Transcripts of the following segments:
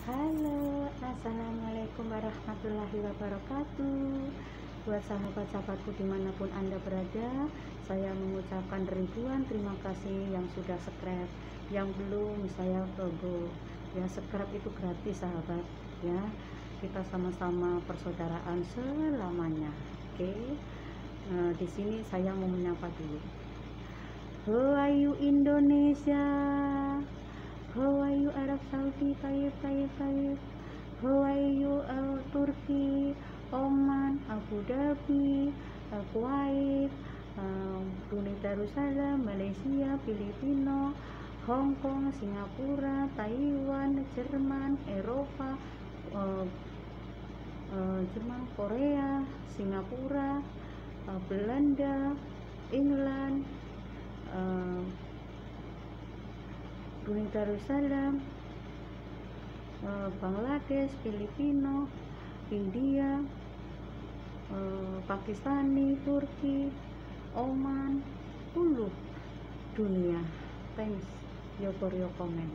Halo, assalamualaikum warahmatullahi wabarakatuh. Buat sahabat-sahabatku dimanapun Anda berada, saya mengucapkan ribuan terima kasih yang sudah subscribe. Yang belum, saya tunggu. Ya, subscribe itu gratis, sahabat. Ya, kita sama-sama persaudaraan selamanya. Oke. Di sini saya mau menyapa dulu. Hawayu Indonesia. Hawaii Arab Saudi, Tayyip. Hawaii Turki, Oman, Abu Dhabi, Kuwait, Brunei Darussalam, Malaysia, Filipina, Hong Kong, Singapura, Taiwan, Jerman, Eropa, Jerman, Korea, Singapura, Belanda, England, Brunei Darussalam, Bangladesh, Filipina, India, Pakistani, Turki, Oman, dunia. Thanks for your comment.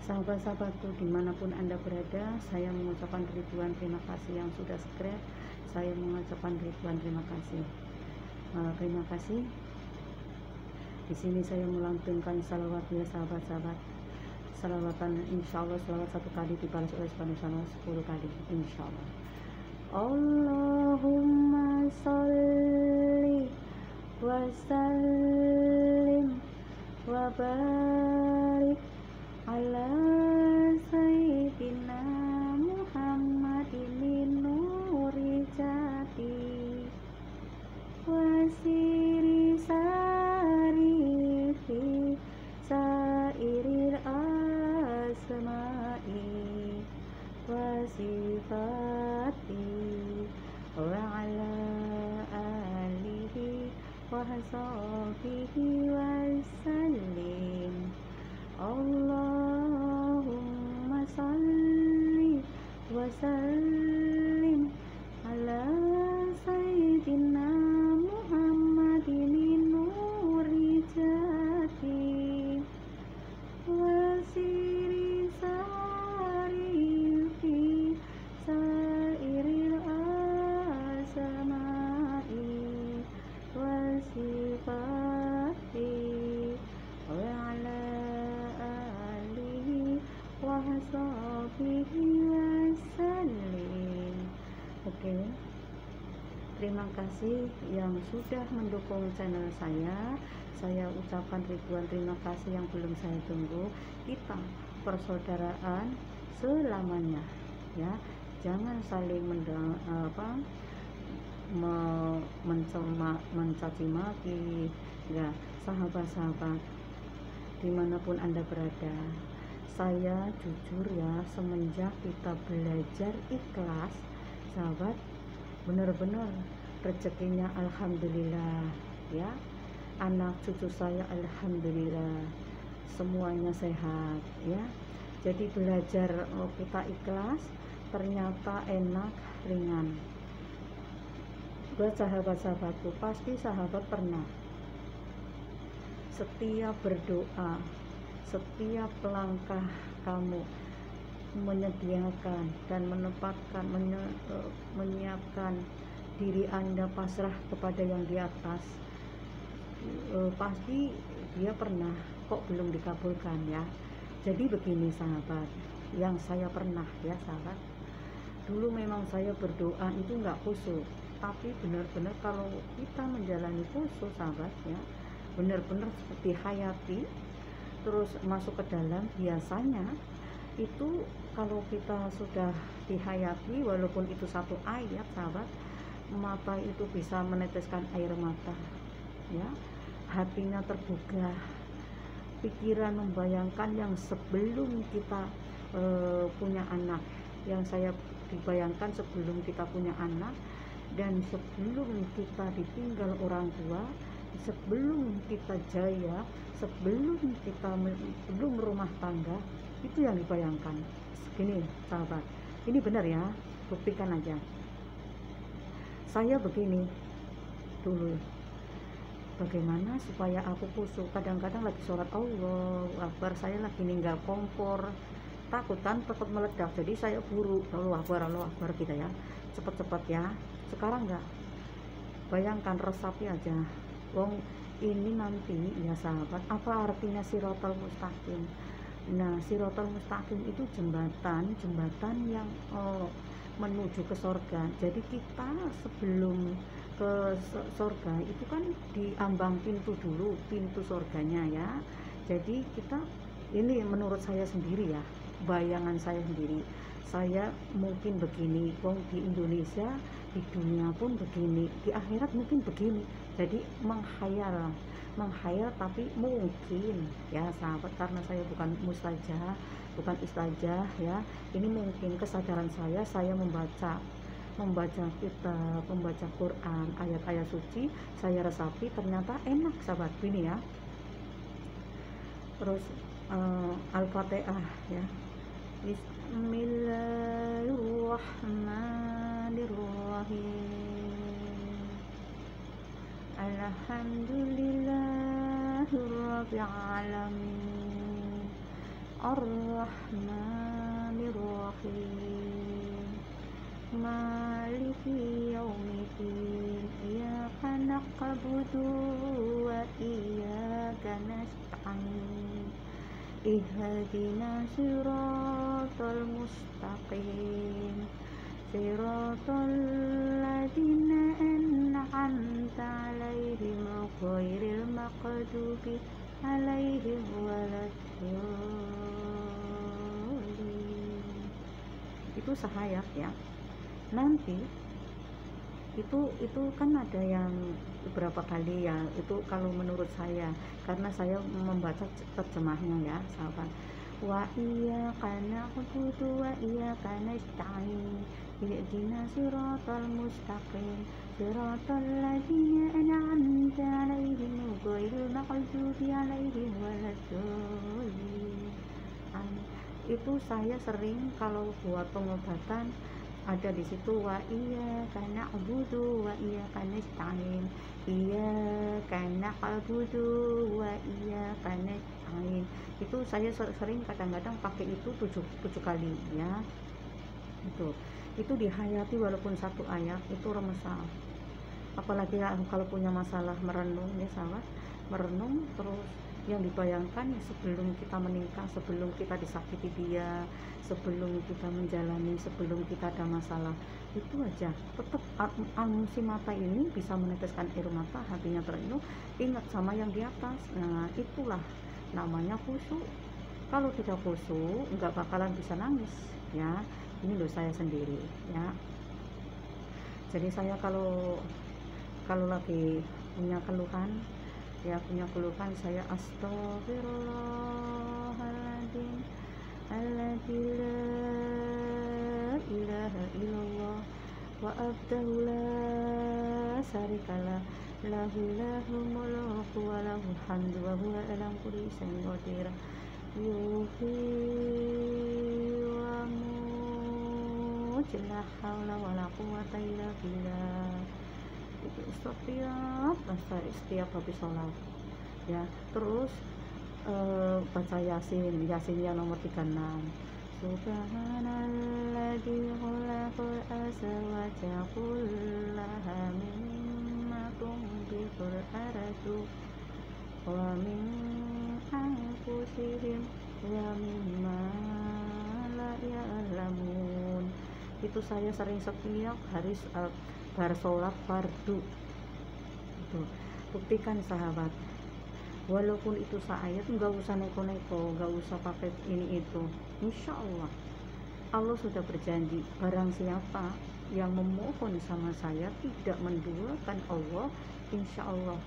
Sahabat-sahabatku dimanapun Anda berada, saya mengucapkan ribuan terima kasih yang sudah subscribe. Saya mengucapkan ribuan terima kasih. Terima kasih. Di sini saya melantunkan salawat ya sahabat-sahabat. Salawatan insyaallah salawat 1 kali dibalas oleh Subhanahu 10 kali insyaallah. Allahumma sholli wa sallim wa barik ala sayyidina Muhammadin nuri jati wasiri sarifi sairil asma'i wasifati wa ala alihi wa sahbihi wasallim. Allahumma salli wa sallim ala sayyidina Muhammadin nuri jati wasiri sarifi sairil asma'i wasifati wa ala alihi wa sahbihi wasallim. Oke. Terima kasih yang sudah mendukung channel saya. Saya ucapkan ribuan terima kasih yang belum saya tunggu. Kita persaudaraan selamanya, ya. Jangan saling mencaci maki, ya, sahabat-sahabat dimanapun Anda berada. Saya jujur ya, semenjak kita belajar ikhlas, sahabat, benar-benar rezekinya alhamdulillah, ya. Anak cucu saya alhamdulillah semuanya sehat, ya. Jadi belajar kita ikhlas ternyata enak, ringan. Buat sahabat-sahabatku, pasti sahabat pernah setiap berdoa, setiap langkah kamu menyediakan dan menempatkan menyiapkan diri Anda pasrah kepada yang di atas, pasti dia pernah kok belum dikabulkan, ya. Jadi begini sahabat, yang saya pernah, ya sahabat, dulu memang saya berdoa itu nggak khusyuk, tapi benar-benar kalau kita menjalani khusyuk, sahabat, ya, benar-benar seperti hayati terus masuk ke dalam, biasanya itu kalau kita sudah dihayati, walaupun itu satu ayat, sahabat, mata itu bisa meneteskan air mata, ya, hatinya tergugah, pikiran membayangkan yang sebelum kita punya anak, yang saya dibayangkan sebelum kita punya anak dan sebelum kita ditinggal orang tua, sebelum kita jaya, sebelum kita belum rumah tangga, itu yang dibayangkan. Gini sahabat, ini benar ya, buktikan aja. Saya begini dulu, bagaimana supaya aku khusyuk. Kadang-kadang lagi sholat Allahu Akbar, saya lagi ninggal kompor, ketakutan takut meledak, jadi saya buru Allahu Akbar gitu ya, cepet-cepet ya. Sekarang enggak, bayangkan resapi aja, wong ini nanti ya sahabat, apa artinya sirotol mustaqim. Nah, sirotol mustaqim itu jembatan yang menuju ke sorga. Jadi kita sebelum ke sorga itu kan diambang pintu dulu, pintu sorganya ya. Jadi kita, ini menurut saya sendiri ya, bayangan saya sendiri, saya mungkin begini, wong di Indonesia, di dunia pun begini, di akhirat mungkin begini. Jadi menghayal tapi mungkin ya sahabat, karena saya bukan mustajah, bukan istajah ya, ini mungkin kesadaran saya membaca kitab, membaca Quran, ayat-ayat suci, saya resapi, ternyata enak sahabat ini ya. Terus Al-Fatihah ya, Bismillahirrahmanirrahim, Alhamdulillahirabbil alamin, Ar-Rahmanirrahim, Maliki yaumiddin, Iyyaka na'budu wa iyyaka nasta'in, Ihdinas siratal mustaqim, siratal ladzina an'amta 'alaihim ghairil maghdubi 'alaihim waladdallin. Itu sahayat ya. Nanti itu kan ada yang beberapa kali ya, itu kalau menurut saya, karena saya membaca terjemahnya ya sahabat. Wa iyyaka na'budu wa iyyaka nasta'in, ihdinas siratal mustaqim, siratal ladzina an'amta 'alaihim ghairil maghdubi 'alaihim waladdallin. Itu saya sering kalau buat pengobatan ada di situ, wa iyyaka na'budu wa iyyaka nasta'in, iyyaka na'budu wa iyyaka nasta'in. Itu saya sering kadang-kadang pakai itu tujuh kali ya. Itu dihayati walaupun satu ayat itu remesal. Apalagi kalau punya masalah merenung ya sahabat, merenung terus yang dibayangkan sebelum kita menikah, sebelum kita disakiti dia, sebelum kita menjalani, sebelum kita ada masalah, itu aja tetap si mata ini bisa meneteskan air mata, hatinya terenyuh, ingat sama yang di atas. Nah, itulah namanya khusyuk. Kalau tidak khusyuk nggak bakalan bisa nangis ya. Ini loh saya sendiri ya. Jadi saya kalau lagi punya keluhan ya, saya astagfirullahaladzim, alladzi la ilaha illallah, wa abdahu la syarikalah, lahul mulku wa lahul hamdu wa huwa ala kulli syai'in qadir, yuhyi wa yumiitu, la haula wa la quwwata illa billah. Itu setiap habis sholat ya. Terus baca Yasin yang nomor 36, Subhanalladzi khalaqal azwaja kullaha mimma tunbitul ardu wa min anfusihim wa mimma la ya'lamun. Itu saya sering setiap hari bar sholat fardu. Itu buktikan sahabat, walaupun itu seayat, nggak usah neko-neko, nggak usah pakai ini itu, insya Allah sudah berjanji, barang siapa yang memohon sama saya tidak menduakan Allah, insya Allah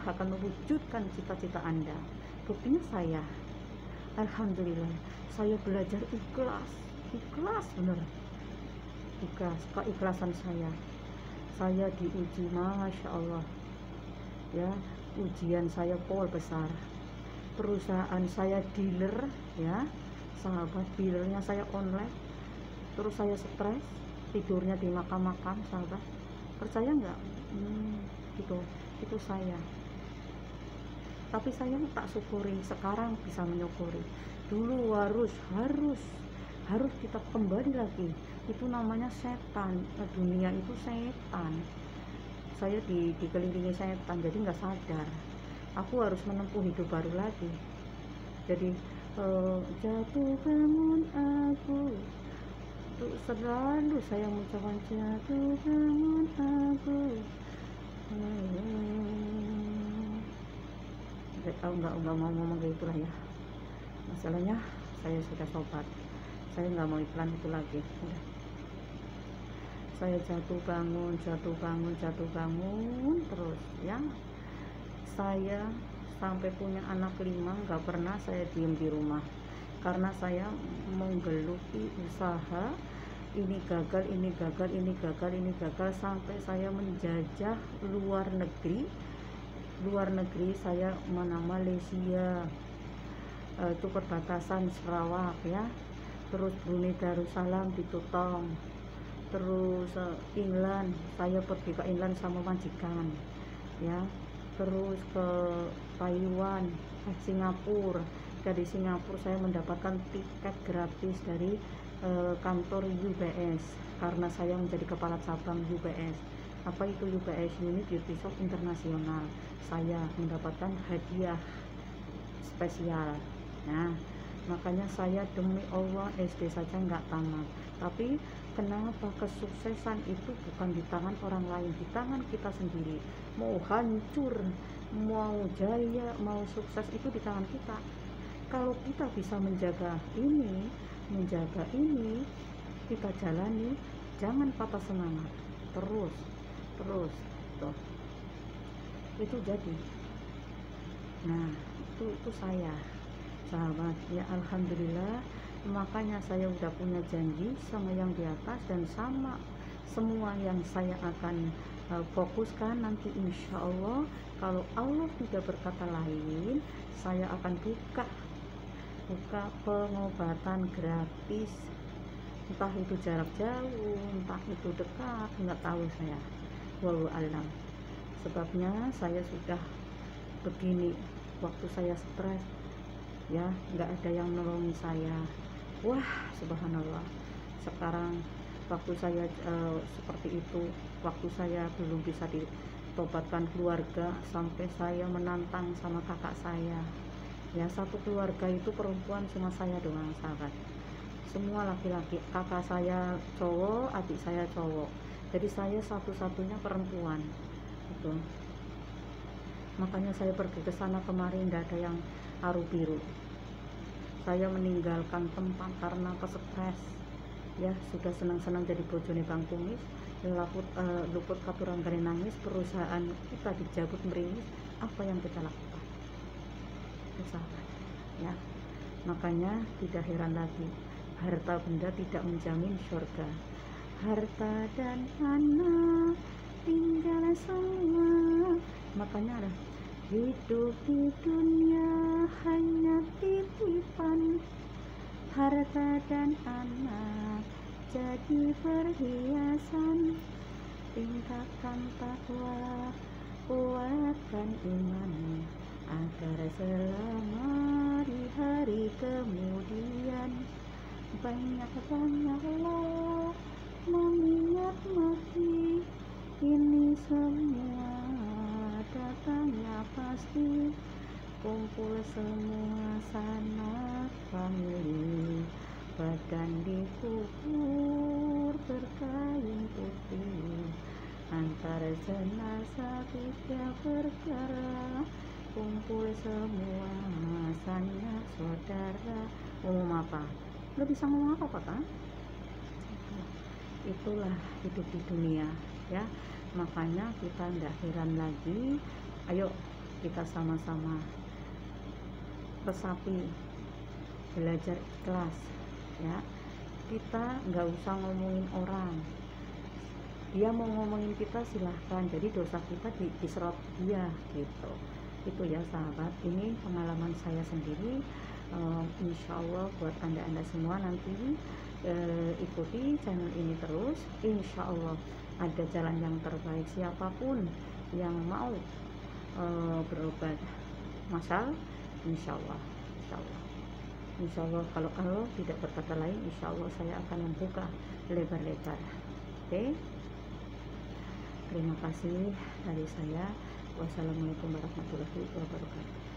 akan mewujudkan cita-cita Anda. Buktinya saya, alhamdulillah, saya belajar ikhlas bener, keikhlasan saya diuji, masya Allah ya. Ujian saya pol besar, perusahaan saya dealer ya sahabat, dealernya saya online, terus saya stres, tidurnya di makam-makam sahabat, percaya nggak? Itu saya, tapi saya tak syukuri, sekarang bisa menyukuri. dulu harus kita kembali lagi. Itu namanya setan. Dunia itu setan. Saya dikelilingi setan, jadi nggak sadar. Aku harus menempuh hidup baru lagi. Jadi jatuh bangun aku, itu selalu saya mengucapkan jatuh bangun aku. Nggak mau ngomong kayak itulah ya. Masalahnya saya sudah sobat, saya nggak mau iklan itu lagi. Udah. Saya jatuh bangun terus ya. Saya sampai punya anak 5 nggak pernah saya diem di rumah, karena saya menggeluti usaha. Ini gagal sampai saya menjajah luar negeri. Saya mana Malaysia, itu perbatasan Sarawak ya, terus Brunei Darussalam di Tutong, terus England, saya pergi ke England sama majikan ya, terus ke Taiwan, Singapura. Dari Singapura saya mendapatkan tiket gratis dari kantor UBS, karena saya menjadi kepala cabang UBS. Apa itu UBS? Unit Beauty Shop Internasional. Saya mendapatkan hadiah spesial. Nah, makanya saya demi Allah SD saja nggak tamat. Tapi kenapa kesuksesan itu bukan di tangan orang lain, di tangan kita sendiri. Mau hancur, mau jaya, mau sukses, itu di tangan kita. Kalau kita bisa menjaga ini, kita jalani, jangan patah semangat, terus tuh. Itu jadi. Nah, itu saya, sahabat ya. Alhamdulillah, makanya saya udah punya janji sama yang di atas dan sama semua yang saya akan fokuskan nanti, insya Allah. Kalau Allah tidak berkata lain, saya akan buka pengobatan gratis, entah itu jarak jauh, entah itu dekat, nggak tahu saya, wallahu alam. Sebabnya saya sudah begini, waktu saya stres ya, nggak ada yang nolongi saya. Wah, subhanallah. Sekarang waktu saya seperti itu, waktu saya belum bisa ditobatkan keluarga, sampai saya menantang sama kakak saya ya. Satu keluarga itu perempuan, cuma saya doang, sahabat. Semua laki-laki, kakak saya cowok, adik saya cowok, jadi saya satu-satunya perempuan itu. Makanya saya pergi ke sana kemarin, tidak ada yang haru biru. Saya meninggalkan tempat karena stres ya. Sudah senang-senang jadi bojone Bang Kumis, luput katurang nangis, perusahaan kita dijabut meringis. Apa yang kita lakukan? Sahabat ya. Makanya tidak heran lagi, harta benda tidak menjamin surga. Harta dan anak tinggal semua. Makanya ada hidup di dunia hanya titipan, harta dan anak jadi perhiasan. Tingkatkan takwa, kuatkan iman, agar selama di hari kemudian banyak-banyaklah mengingat mati. Ini semua datangnya pasti, kumpul semua sanak famili, badan dikubur berkain putih, antar jenazah tidak bergerak, kumpul semua sanak saudara. Ngomong apa? Nggak bisa ngomong apa kan? Itulah hidup di dunia ya. Makanya kita tidak heran lagi, ayo kita sama-sama resapi, belajar ikhlas ya. Kita nggak usah ngomongin orang, dia mau ngomongin kita silahkan, jadi dosa kita diserot dia gitu. Itu ya sahabat, ini pengalaman saya sendiri. Insya Allah buat anda semua nanti ikuti channel ini terus. Insya Allah ada jalan yang terbaik. Siapapun yang mau berobat masal, insya Allah Insya Allah kalau tidak berkata lain, insya Allah saya akan membuka lebar-lebar. Oke, terima kasih dari saya. Wassalamualaikum warahmatullahi wabarakatuh.